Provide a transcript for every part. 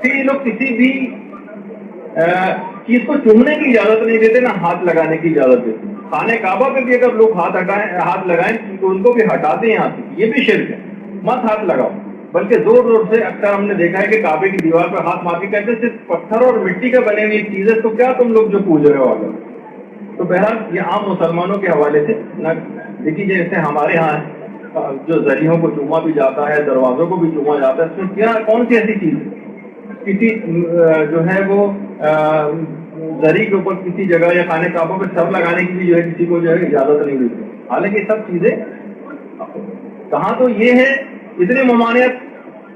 پھر یہ لوگ کسی بھی چیز کو چومنے کی اجازت نہیں دیتے، نہ ہاتھ لگانے کی اجازت دیتے. خانہ کعبہ پہ بھی اگر لوگ ہاتھ لگائیں تو ان کو بھی ہٹاتے ہیں یہاں سے. یہ بھی شرک ہے، مت ہاتھ لگاؤ. بلکہ زور زور سے اکثر ہم نے دیکھا ہے کہ کعبے کی دیوار پہ ہاتھ مار کے کہتے ہیں صرف پتھر اور مٹی کا بنے ہوئی چیز ہے، تو کیا تم لوگ جو پوج رہے ہو اگر. تو بہرحال یہ عام مسلمانوں کے حوالے سے نہ دیکھیے، جیسے ہمارے ہاں جو ذریعوں کو چوما بھی جاتا ہے، دروازوں کو بھی چوما جاتا ہے، اس میں کیا کون سی ایسی چیز ہے؟ کسی جو ہے وہ ذریع کے اوپر کسی جگہ یا خانہ کعبہ پہ سر لگانے کی بھی جو ہے کسی کو جو ہے اجازت نہیں دیتی. حالانکہ یہ سب چیزیں کہاں تو یہ ہے اتنی ممانعت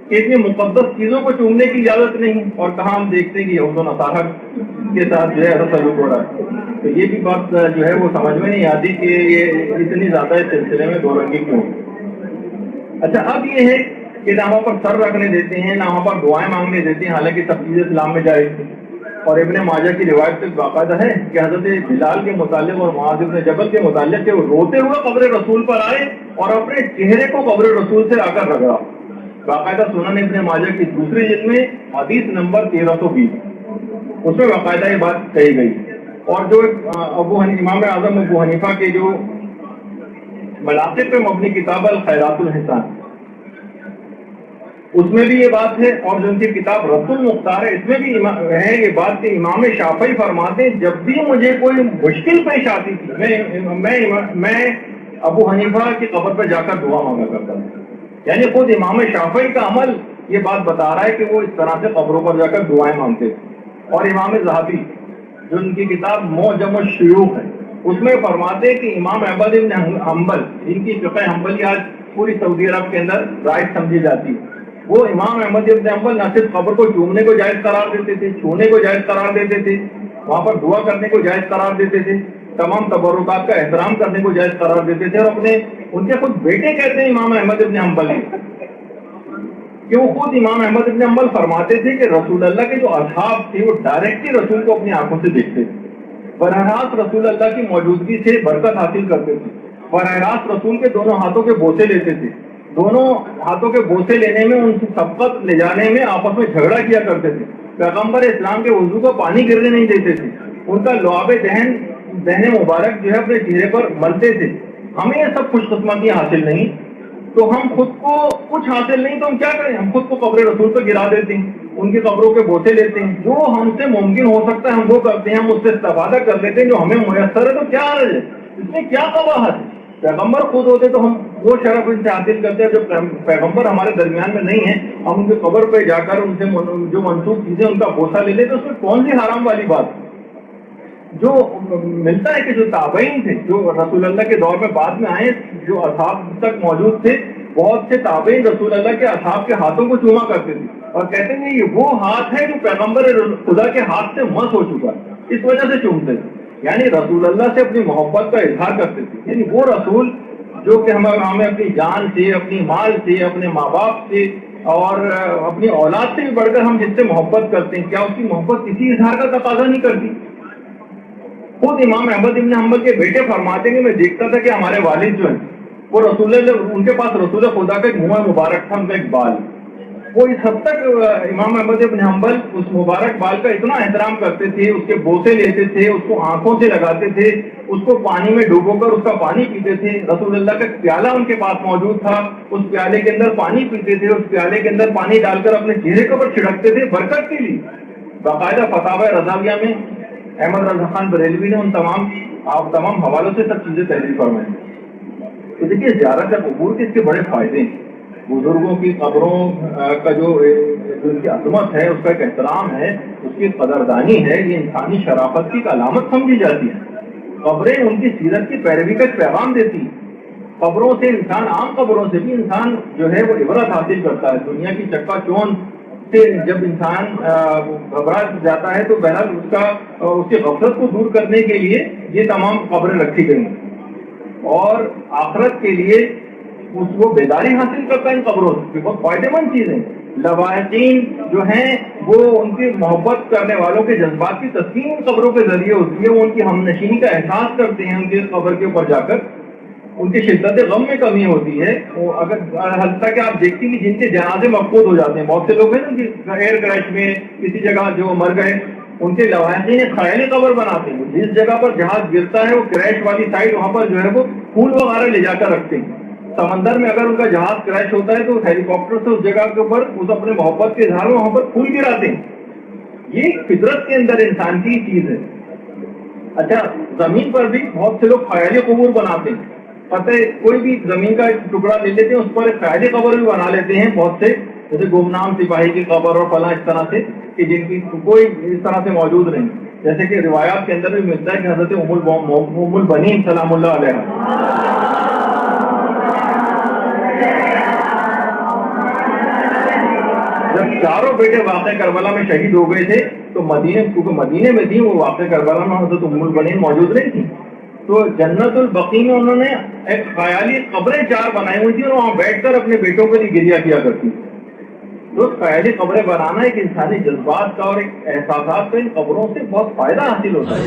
کہ اتنی مقدس چیزوں کو چومنے کی اجازت نہیں، اور کہاں ہم دیکھتے ہیں کہ یہود و نصارہ کے ساتھ جو ہے ایسا سلوک ہو رہا ہے. تو یہ بھی بات جو ہے وہ سمجھ میں نہیں آتی کہ یہ اتنی زیادہ اس سلسلے میں دو رنگی کیوں. اچھا، اب یہ ہے کہ نہ وہاں پر سر رکھنے دیتے ہیں، نہ وہاں پر دعائیں مانگنے دیتے ہیں، حالانکہ سب چیزیں اسلام میں جائز تھی. اور ابن ماجہ کی روایت سے باقاعدہ ہے کہ حضرت بلال کے متعلق اور معاذ بن جبل کے متعلق کہ وہ روتے ہوئے قبر رسول پر آئے اور اپنے چہرے کو قبر رسول سے آ کر رگڑا. باقاعدہ سنن ابن ماجہ کی دوسری جلد میں حدیث نمبر 1320 اس میں باقاعدہ یہ بات کہی گئی. اور جو امام اعظم ابو حنیفہ کے جو مناقب پہ مبنی کتاب الخیرات الحسان، اس میں بھی یہ بات ہے. اور جو ان کی کتاب رد المختار ہے، اس میں بھی ہے یہ بات کہ امام شافعی فرماتے ہیں جب بھی مجھے کوئی مشکل پیش آتی تھی میں ابو حنیفہ کی قبر پہ جا کر دعا مانگا کرتا تھا. یعنی خود امام شافعی کا عمل یہ بات بتا رہا ہے کہ وہ اس طرح سے قبروں پر جا کر دعائیں مانگتے تھے. اور امام ذہبی جو ان کی کتاب معجم الشیوخ ہے، اس میں فرماتے ہیں کہ امام احمد بن حنبل، ان کی فقہ حنبلی آج پوری سعودی عرب کے اندر رائج سمجھی جاتی ہے، وہ امام احمد بن حنبل نہ صرف قبر کو چومنے کو جائز قرار دیتے تھے، چھونے کو جائز قرار دیتے تھے، وہاں پر دعا کرنے کو جائز قرار دیتے تھے، تمام تبرکات کا احترام کرنے کو جائز قرار دیتے تھے. اور ان کے خود بیٹے کہتے ہیں امام احمد بن حنبل کہ وہ خود امام احمد بن حنبل فرماتے تھے کہ رسول اللہ کے جو اصحاب تھے وہ ڈائریکٹلی رسول کو اپنی آنکھوں سے دیکھتے تھے، براہ راست رسول اللہ کی موجودگی سے برکت حاصل کرتے تھے، براہ راست رسول کے دونوں ہاتھوں کے بوسے لیتے تھے، دونوں ہاتھوں کے بوسے لینے میں، ان کی سبقت لے جانے میں آپس میں جھگڑا کیا کرتے تھے. پیغمبر اسلام کے وضو کو پانی گرنے نہیں دیتے تھے، ان کا لعاب دہن مبارک جو ہے اپنے چہرے پر ملتے تھے. ہمیں یہ سب خوش قسمتی حاصل نہیں، تو ہم خود کو کچھ حاصل نہیں تو ہم کیا کریں؟ ہم خود کو قبر رسول پہ گرا دیتے ہیں، ان کی قبروں کے بوسے لیتے ہیں. جو ہم سے ممکن ہو سکتا ہے ہم وہ کرتے ہیں، ہم اس سے استفادہ کر لیتے ہیں جو ہمیں میسر ہے. تو کیا حرج ہے اس میں؟ کیا قباحت ہے؟ پیغمبر خود ہوتے تو ہم وہ شرف ان سے حاصل کرتے ہیں. جو پیغمبر ہمارے درمیان میں نہیں ہے، ہم ان کی قبر پہ جا کر ان سے جو منسوخ چیزیں ان کا بوسہ لے لیتے، اس میں کون سی حرام والی بات ہے؟ جو ملتا ہے کہ جو تابعین تھے، جو رسول اللہ کے دور میں بعد میں آئے، جو اصحاب تک موجود تھے، بہت سے تابعین رسول اللہ کے اصحاب کے ہاتھوں کو چوما کرتے تھے اور کہتے ہیں یہ وہ ہاتھ ہے جو پیغمبر خدا کے ہاتھ سے مس ہو چکا ہے، اس وجہ سے چومتے تھے. یعنی رسول اللہ سے اپنی محبت کا اظہار کرتے تھے. یعنی وہ رسول جو کہ ہمیں اپنی جان سے، اپنی مال سے، اپنے ماں باپ سے اور اپنی اولاد سے بھی بڑھ کر ہم جس سے محبت کرتے ہیں، کیا اس کی محبت کسی اظہار کا تقاضا نہیں کرتی؟ خود امام احمد بن حنبل کے بیٹے فرماتے ہیں کہ میں دیکھتا تھا کہ ہمارے والد جو ہیں وہ رسول اللہ، ان کے پاس رسول خدا کا ایک منہ مبارک تھا، ان کا ایک بال، وہ اس حد تک امام احمد بن حنبل اس مبارک بال کا اتنا احترام کرتے تھے، اس کے بوسے لیتے تھے، اس کو آنکھوں سے لگاتے تھے، اس کو پانی میں ڈوبو کر اس کا پانی پیتے تھے. رسول اللہ کا پیالہ ان کے پاس موجود تھا، اس پیالے کے اندر پانی پیتے تھے، اس پیالے کے اندر پانی ڈال کر اپنے چہرے کے اوپر چھڑکتے تھے برکت کے لیے. باقاعدہ فتاوی رضاویہ میں احمد رضا خان بریلوی نے ان تمام حوالوں سے سب چیزیں تحریر فرمائی. تو دیکھیے زیارت قبور کے اس کے بڑے فائدے ہیں. بزرگوں کی قبروں کا جو ان کی عظمت ہے، اس کا ایک احترام ہے، اس کی قدردانی ہے، یہ انسانی شرافت کی ایک علامت سمجھی جاتی ہے. قبریں ان کی سیرت کی پیروی کا ایک پیغام دیتی ہیں. قبروں سے انسان، عام قبروں سے بھی انسان جو ہے وہ عبرت حاصل کرتا ہے. دنیا کی چکا چون سے جب انسان گھبرا جاتا ہے تو بہرحال اس کی غفلت کو دور کرنے کے لیے یہ تمام قبریں رکھی گئی ہیں، اور آخرت کے لیے وہ بیداری حاصل کرتا ہے ان قبروں سے. بہت فائدے مند چیزیں. لواحقین جو ہیں وہ ان کی محبت کرنے والوں کے جذبات کی تسکین قبروں کے ذریعے ہوتی ہے. وہ ان کی ہم نشینی کا احساس کرتے ہیں ان کے قبر کے اوپر جا کر. ان کی شدت غم میں کمی ہوتی ہے. وہ اگر حتیٰ کہ آپ دیکھتی کہ جن کے جنازے مفقود ہو جاتے ہیں, بہت سے لوگ ہیں نا کہ ایئر کریش میں کسی جگہ جو مر گئے, ان کے لواحقین خیالی قبر بناتے ہیں. جس جگہ پر جہاز گرتا ہے وہ کریش والی سائڈ, وہاں پر جو ہے وہ پھول وغیرہ لے جا کر رکھتے ہیں. سمندر میں اگر ان کا جہاز کریش ہوتا ہے تو ہیلی کاپٹر سے اس جگہ کے اوپر اس اپنے محبت کے اظہار میں وہاں پر پھول گراتے ہیں. یہ فطرت کے اندر انسان کی چیز ہے. اچھا, زمین پر بھی بہت سے لوگ خیالی قبور بناتے ہیں. پتہ ہے, کوئی بھی زمین کا ایک ٹکڑا لے لیتے ہیں, اس پر ایک خیالی قبر بھی بنا لیتے ہیں بہت سے, جیسے گمنام سپاہی کی قبر اور فلاں اس طرح سے, کہ جن کی کوئی اس طرح سے موجود نہیں. جیسے کہ روایات کے اندر بھی ملتا ہے کہ حضرت ام البنین سلام اللہ علیہ جب چاروں بیٹے واقع کربلا میں شہید ہو گئے تھے تو مدینے, کیونکہ مدینے میں تھی, وہ واقع کربلا میں حضرت ام البنین موجود نہیں تھی, تو جنت البقیع میں انہوں نے ایک خیالی قبریں 4 بنائی ہوئی تھی اور وہاں بیٹھ کر اپنے بیٹوں کے لیے گریا کیا کرتی. تو خیالی قبریں بنانا ایک انسانی جذبات کا اور ایک احساسات کا, ان قبروں سے بہت فائدہ حاصل ہوتا ہے.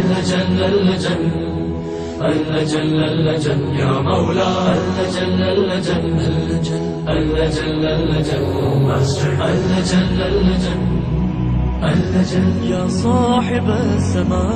يا صاحب السماء